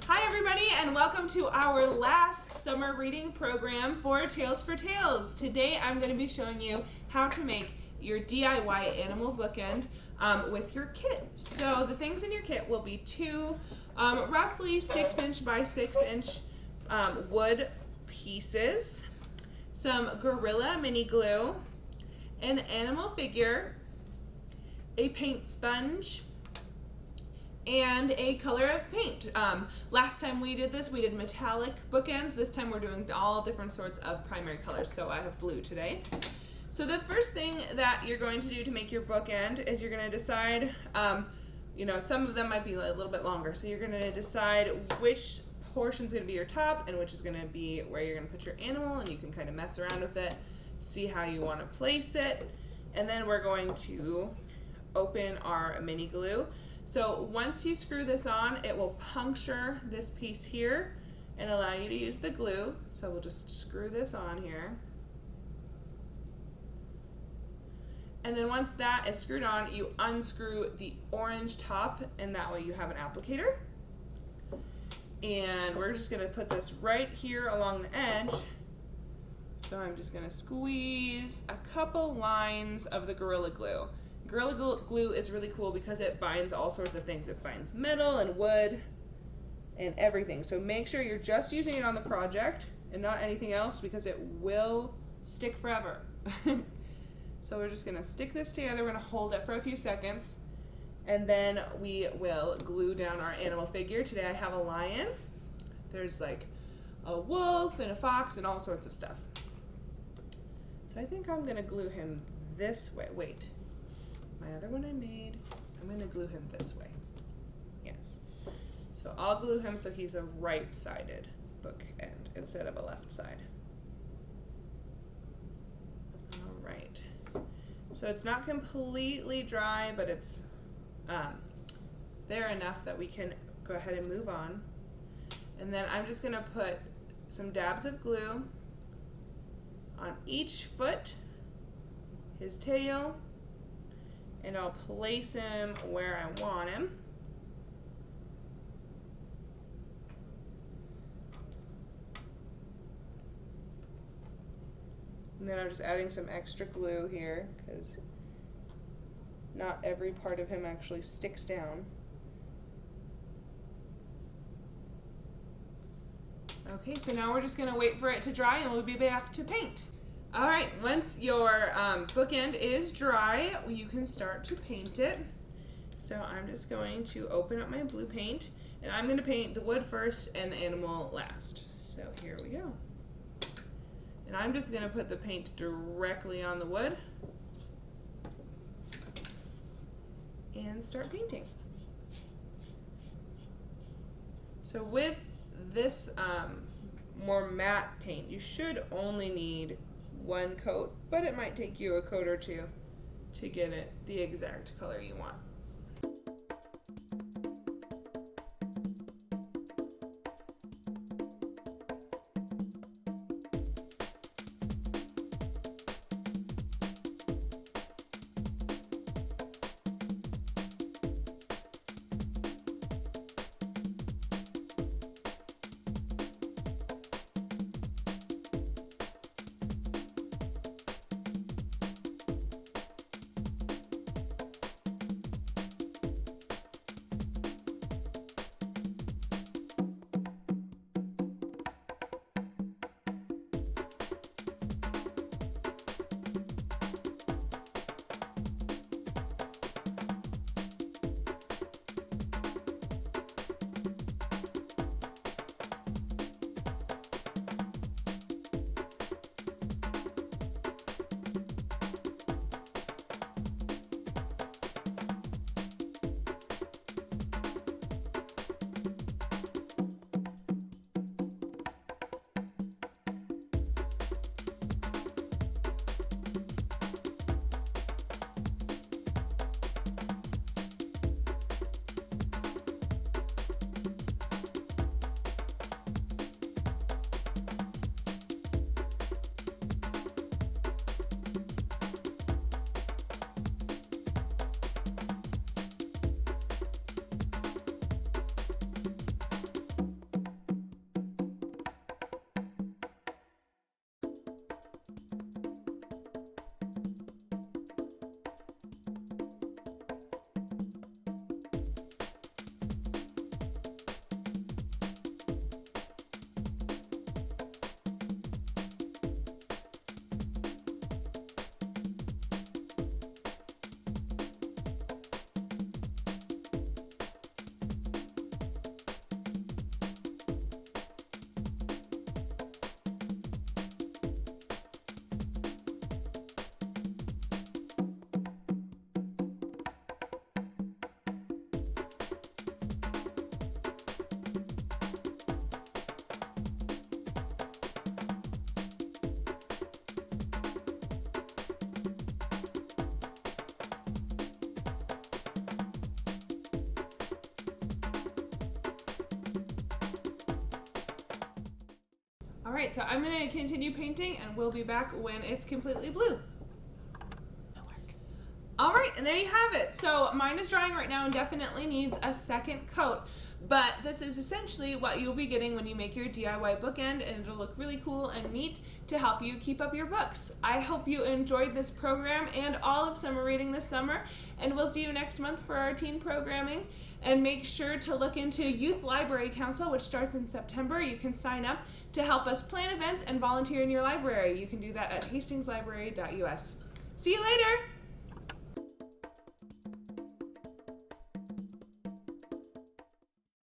Hi everybody, and welcome to our last summer reading program for Tales for Tales. Today I'm going to be showing you how to make your DIY animal bookend with your kit. So the things in your kit will be two roughly 6" by 6" wood pieces, some Gorilla mini glue, an animal figure, a paint sponge, and a color of paint. Last time we did this, we did metallic bookends. This time we're doing all different sorts of primary colors, so I have blue today. So the first thing that you're going to do to make your bookend is you're going to decide, some of them might be a little bit longer, so you're going to decide which portion is going to be your top and which is going to be where you're going to put your animal, and you can kind of mess around with it, see how you want to place it, and then we're going to open our mini glue. So once you screw this on, it will puncture this piece here and allow you to use the glue. So we'll just screw this on here. And then once that is screwed on, you unscrew the orange top, and that way you have an applicator. And we're just going to put this right here along the edge. So I'm just going to squeeze a couple lines of the Gorilla Glue. Gorilla Glue is really cool because it binds all sorts of things. It binds metal and wood and everything. So make sure you're just using it on the project and not anything else, because it will stick forever. So we're just going to stick this together. We're going to hold it for a few seconds, and then we will glue down our animal figure. Today I have a lion. There's like a wolf and a fox and all sorts of stuff. So I think I'm going to glue him this way. Wait. My other one I made, I'm going to glue him this way. Yes. So I'll glue him so he's a right-sided bookend instead of a left side. All right. So it's not completely dry, but it's there enough that we can go ahead and move on. And then I'm just going to put some dabs of glue on each foot, his tail, and I'll place him where I want him. And then I'm just adding some extra glue here, because not every part of him actually sticks down. Okay, so now we're just going to wait for it to dry, and we'll be back to paint. All right, once your bookend is dry, you can start to paint it. So I'm just going to open up my blue paint, and I'm going to paint the wood first and the animal last. So here we go. And I'm just going to put the paint directly on the wood and start painting. So with this more matte paint, you should only need one coat, but it might take you a coat or two to get it the exact color you want. right, so I'm going to continue painting, and we'll be back when it's completely blue. All right, and there you have it. So mine is drying right now and definitely needs a second coat. But this is essentially what you'll be getting when you make your DIY bookend, and it'll look really cool and neat to help you keep up your books. I hope you enjoyed this program and all of summer reading this summer, and we'll see you next month for our teen programming. And make sure to look into Youth Library Council, which starts in September. You can sign up to help us plan events and volunteer in your library. You can do that at hastingslibrary.us. See you later!